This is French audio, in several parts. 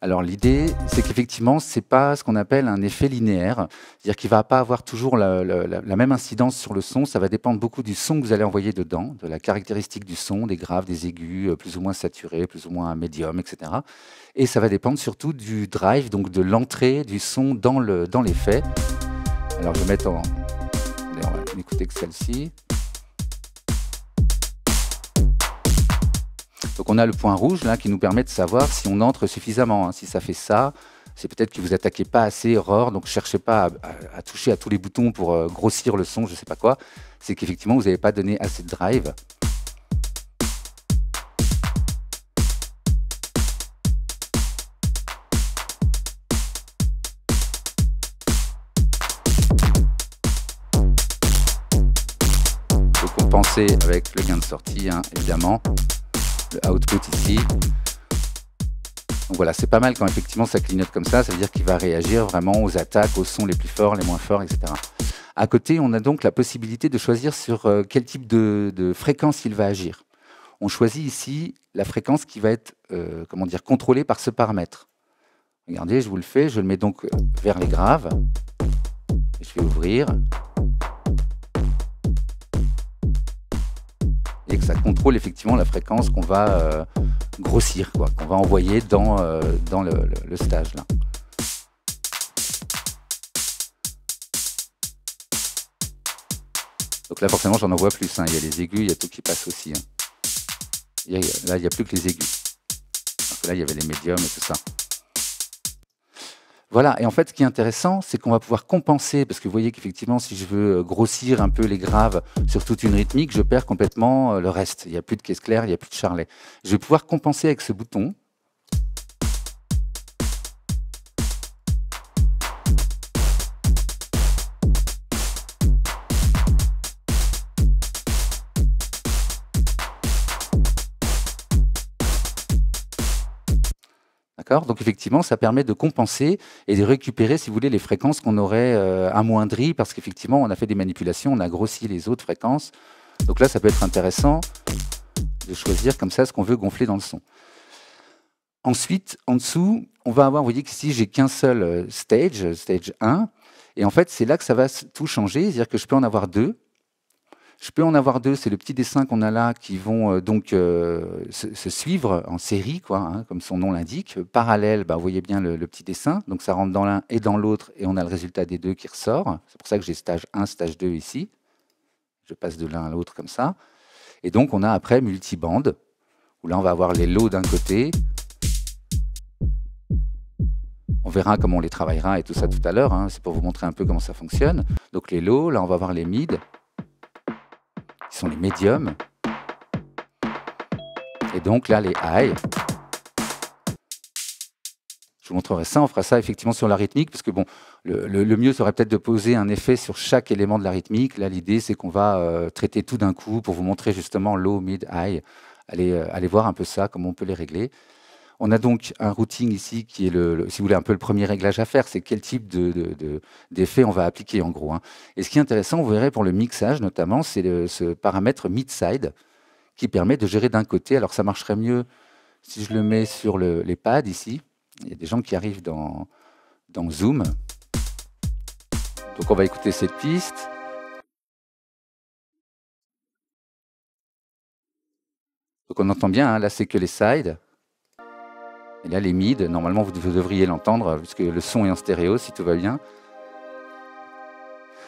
Alors l'idée, c'est qu'effectivement, c'est pas ce qu'on appelle un effet linéaire, c'est-à-dire qu'il va pas avoir toujours la même incidence sur le son, ça va dépendre beaucoup du son que vous allez envoyer dedans, de la caractéristique du son, des graves, des aigus, plus ou moins saturés, plus ou moins médium, etc. Et ça va dépendre surtout du drive, donc de l'entrée du son dans l'effet. Alors je vais mettre en... Allez, on va écouter que celle-ci. Donc on a le point rouge là qui nous permet de savoir si on entre suffisamment. Hein. Si ça fait ça, c'est peut-être que vous attaquez pas assez Aurore, donc cherchez pas à toucher à tous les boutons pour grossir le son, je sais pas quoi. C'est qu'effectivement vous n'avez pas donné assez de drive. Il faut compenser avec le gain de sortie, hein, évidemment. Le output ici. Donc voilà, c'est pas mal quand effectivement ça clignote comme ça veut dire qu'il va réagir vraiment aux attaques, aux sons les plus forts, les moins forts, etc. À côté, on a donc la possibilité de choisir sur quel type de fréquence il va agir. On choisit ici la fréquence qui va être comment dire, contrôlée par ce paramètre. Regardez, je vous le fais, je le mets donc vers les graves. Je vais ouvrir. Et que ça contrôle effectivement la fréquence qu'on va grossir, qu'on va envoyer dans le stage là. Donc là forcément j'en envoie plus, hein. Il y a les aigus, il y a tout qui passe aussi. Hein. Là il n'y a plus que les aigus. Donc là il y avait les médiums et tout ça. Voilà, et en fait, ce qui est intéressant, c'est qu'on va pouvoir compenser, parce que vous voyez qu'effectivement, si je veux grossir un peu les graves sur toute une rythmique, je perds complètement le reste. Il n'y a plus de caisse claire, il n'y a plus de charlet. Je vais pouvoir compenser avec ce bouton. Donc effectivement, ça permet de compenser et de récupérer, si vous voulez, les fréquences qu'on aurait amoindries, parce qu'effectivement, on a fait des manipulations, on a grossi les autres fréquences. Donc là, ça peut être intéressant de choisir comme ça ce qu'on veut gonfler dans le son. Ensuite, en dessous, on va avoir, vous voyez qu'ici, j'ai qu'un seul stage 1, et en fait, c'est là que ça va tout changer, c'est-à-dire que je peux en avoir deux. Je peux en avoir deux, c'est le petit dessin qu'on a là qui vont donc se suivre en série, hein, comme son nom l'indique. Parallèle, vous voyez bien le petit dessin, donc ça rentre dans l'un et dans l'autre et on a le résultat des deux qui ressort. C'est pour ça que j'ai stage 1, stage 2 ici. Je passe de l'un à l'autre comme ça. Et donc on a après multibande, où là on va avoir les lows d'un côté. On verra comment on les travaillera et tout ça tout à l'heure, hein. C'est pour vous montrer un peu comment ça fonctionne. Donc les lows, là on va avoir les mids, qui sont les médiums. Et donc là, les high. Je vous montrerai ça, on fera ça effectivement sur la rythmique, parce que bon, le mieux serait peut-être de poser un effet sur chaque élément de la rythmique. Là, l'idée, c'est qu'on va traiter tout d'un coup pour vous montrer justement low, mid, high. Allez voir un peu ça, comment on peut les régler. On a donc un routing ici qui est, si vous voulez, un peu le premier réglage à faire, c'est quel type d'effet on va appliquer en gros. Hein. Et ce qui est intéressant, vous verrez pour le mixage notamment, c'est ce paramètre mid-side qui permet de gérer d'un côté. Alors ça marcherait mieux si je le mets sur les pads ici. Il y a des gens qui arrivent dans Zoom. Donc on va écouter cette piste. Donc on entend bien, hein, là c'est que les sides. Et là, les mids, normalement, vous devriez l'entendre, puisque le son est en stéréo, si tout va bien.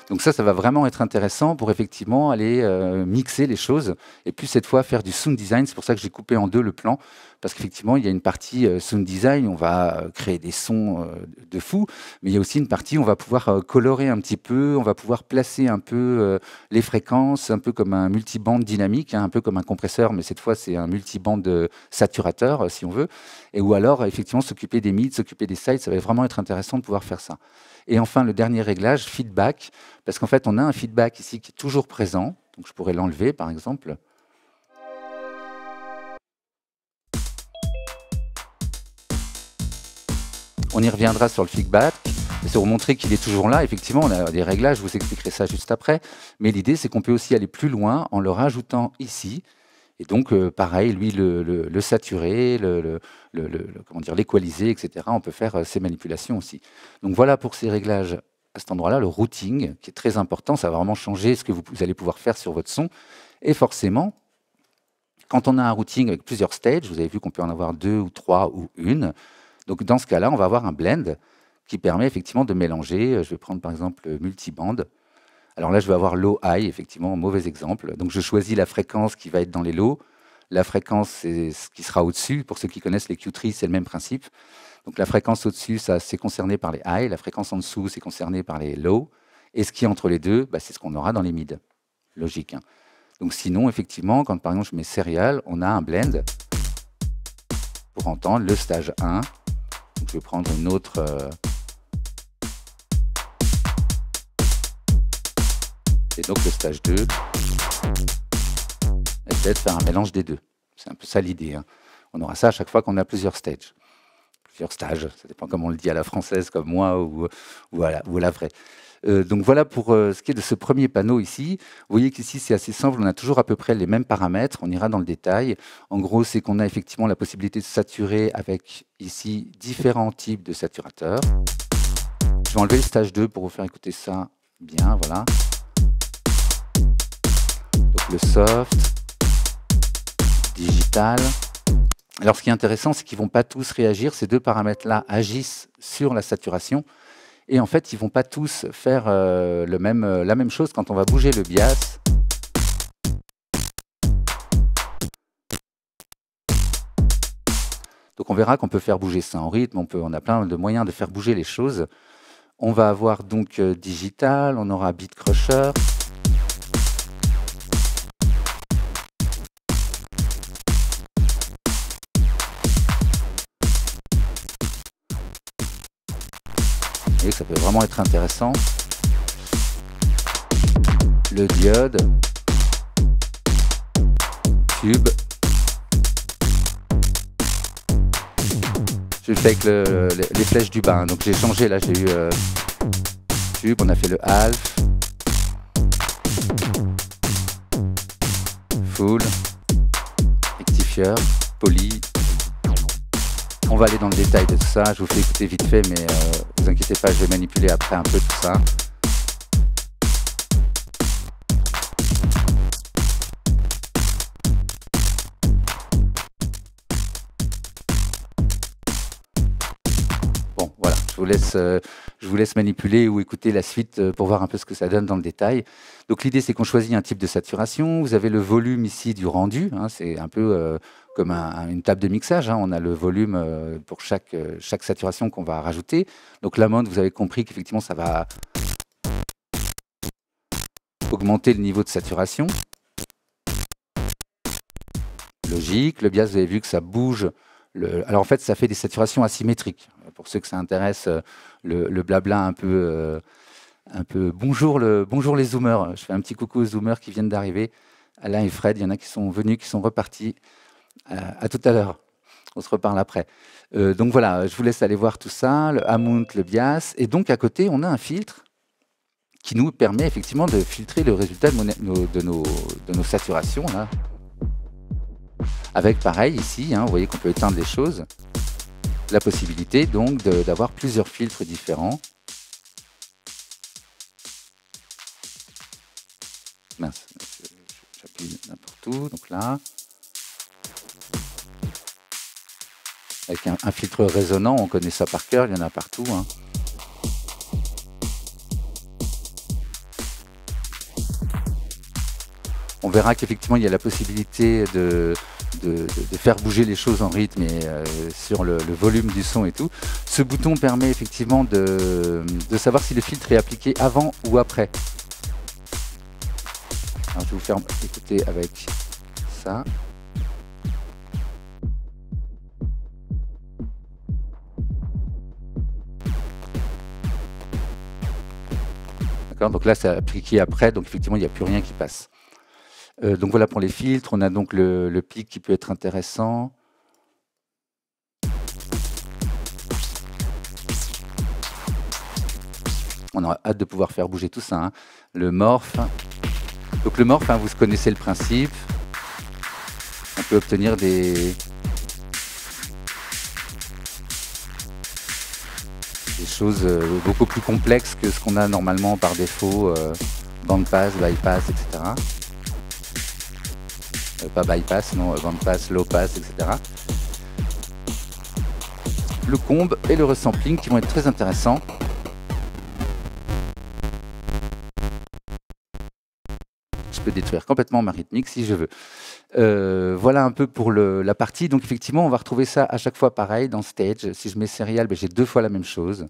Donc ça va vraiment être intéressant pour effectivement aller mixer les choses, et puis cette fois faire du sound design. C'est pour ça que j'ai coupé en deux le plan, parce qu'effectivement, il y a une partie sound design, on va créer des sons de fou, mais il y a aussi une partie où on va pouvoir colorer un petit peu, on va pouvoir placer un peu les fréquences, un peu comme un multiband dynamique, hein, un peu comme un compresseur, mais cette fois, c'est un multiband saturateur, si on veut, et ou alors, effectivement, s'occuper des mids, s'occuper des sides, ça va vraiment être intéressant de pouvoir faire ça. Et enfin, le dernier réglage, feedback, parce qu'en fait, on a un feedback ici qui est toujours présent. Donc, je pourrais l'enlever, par exemple. On y reviendra sur le feedback. C'est pour vous montrer qu'il est toujours là. Effectivement, on a des réglages, je vous expliquerai ça juste après. Mais l'idée, c'est qu'on peut aussi aller plus loin en le rajoutant ici. Et donc, pareil, lui, le saturer, comment dire, l'équaliser, etc. On peut faire ces manipulations aussi. Donc voilà pour ces réglages à cet endroit-là, le routing, qui est très important. Ça va vraiment changer ce que vous allez pouvoir faire sur votre son. Et forcément, quand on a un routing avec plusieurs stages, vous avez vu qu'on peut en avoir 2 ou 3 ou une. Donc dans ce cas-là, on va avoir un blend qui permet effectivement de mélanger. Je vais prendre par exemple multiband. Alors là, je vais avoir low high, effectivement, mauvais exemple. Donc je choisis la fréquence qui va être dans les lows. La fréquence, c'est ce qui sera au-dessus. Pour ceux qui connaissent les Q-Tree, c'est le même principe. Donc la fréquence au-dessus, ça c'est concerné par les high. La fréquence en dessous, c'est concerné par les low. Et ce qui est entre les deux, bah, c'est ce qu'on aura dans les mid. Logique, hein. Donc sinon, effectivement, quand par exemple je mets serial, on a un blend pour entendre le stage 1. Donc je vais prendre une autre... Et donc le stage 2, et peut-être faire un mélange des deux. C'est un peu ça l'idée, hein. On aura ça à chaque fois qu'on a plusieurs stages. Plusieurs stages, ça dépend comment on le dit à la française, comme moi, ou à la vraie. Donc voilà pour ce qui est de ce premier panneau ici. Vous voyez qu'ici c'est assez simple, on a toujours à peu près les mêmes paramètres, on ira dans le détail. En gros, c'est qu'on a effectivement la possibilité de saturer avec ici différents types de saturateurs. Je vais enlever le stage 2 pour vous faire écouter ça bien, voilà. Donc le soft, digital. Alors ce qui est intéressant, c'est qu'ils ne vont pas tous réagir, ces deux paramètres-là agissent sur la saturation. Et en fait, ils ne vont pas tous faire la même chose quand on va bouger le bias. Donc on verra qu'on peut faire bouger ça en rythme, on a plein de moyens de faire bouger les choses. On va avoir donc digital, on aura beat crusher. Vous voyez que ça peut vraiment être intéressant. Le diode, tube. Je le fais avec les flèches du bas, hein. Donc j'ai changé, là j'ai eu tube, on a fait le half, full, rectifieur, poly. On va aller dans le détail de tout ça, je vous fais écouter vite fait, mais vous inquiétez pas, je vais manipuler après un peu tout ça. Bon, voilà, je vous laisse manipuler ou écouter la suite pour voir un peu ce que ça donne dans le détail. Donc l'idée, c'est qu'on choisit un type de saturation. Vous avez le volume ici du rendu, hein, c'est un peu comme une table de mixage, hein. On a le volume pour chaque saturation qu'on va rajouter. Donc l'amount, vous avez compris qu'effectivement, ça va augmenter le niveau de saturation. Logique. Le bias, vous avez vu que ça bouge. Alors en fait, ça fait des saturations asymétriques. Pour ceux que ça intéresse, le blabla un peu bonjour les zoomers. Je fais un petit coucou aux zoomers qui viennent d'arriver. Alain et Fred, il y en a qui sont venus, qui sont repartis. À tout à l'heure. On se reparle après. Donc voilà, je vous laisse aller voir tout ça, le amount, le bias. Et donc à côté, on a un filtre qui nous permet effectivement de filtrer le résultat de nos saturations, là. Avec pareil ici, hein, vous voyez qu'on peut éteindre les choses. La possibilité donc d'avoir plusieurs filtres différents. Mince, j'appuie n'importe où, donc là. Avec un filtre résonant, on connaît ça par cœur, il y en a partout, hein. On verra qu'effectivement il y a la possibilité de faire bouger les choses en rythme et sur le volume du son et tout. Ce bouton permet effectivement de savoir si le filtre est appliqué avant ou après. Alors, je vais vous faire écouter avec ça. D'accord, donc là c'est appliqué après, donc effectivement il n'y a plus rien qui passe. Donc voilà pour les filtres, on a donc le pic qui peut être intéressant. On a hâte de pouvoir faire bouger tout ça, hein. Le morph. Donc le morph, hein, vous connaissez le principe. On peut obtenir des choses beaucoup plus complexes que ce qu'on a normalement par défaut, bandpass, bypass, etc. Pas bypass, non, bandpass, low pass, etc. Le comb et le resampling qui vont être très intéressants. Je peux détruire complètement ma rythmique si je veux. Voilà un peu pour la partie. Donc effectivement, on va retrouver ça à chaque fois pareil dans Stage. Si je mets Serial, j'ai 2 fois la même chose.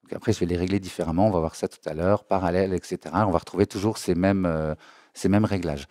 Donc après, je vais les régler différemment. On va voir ça tout à l'heure. Parallèle, etc. On va retrouver toujours ces mêmes réglages.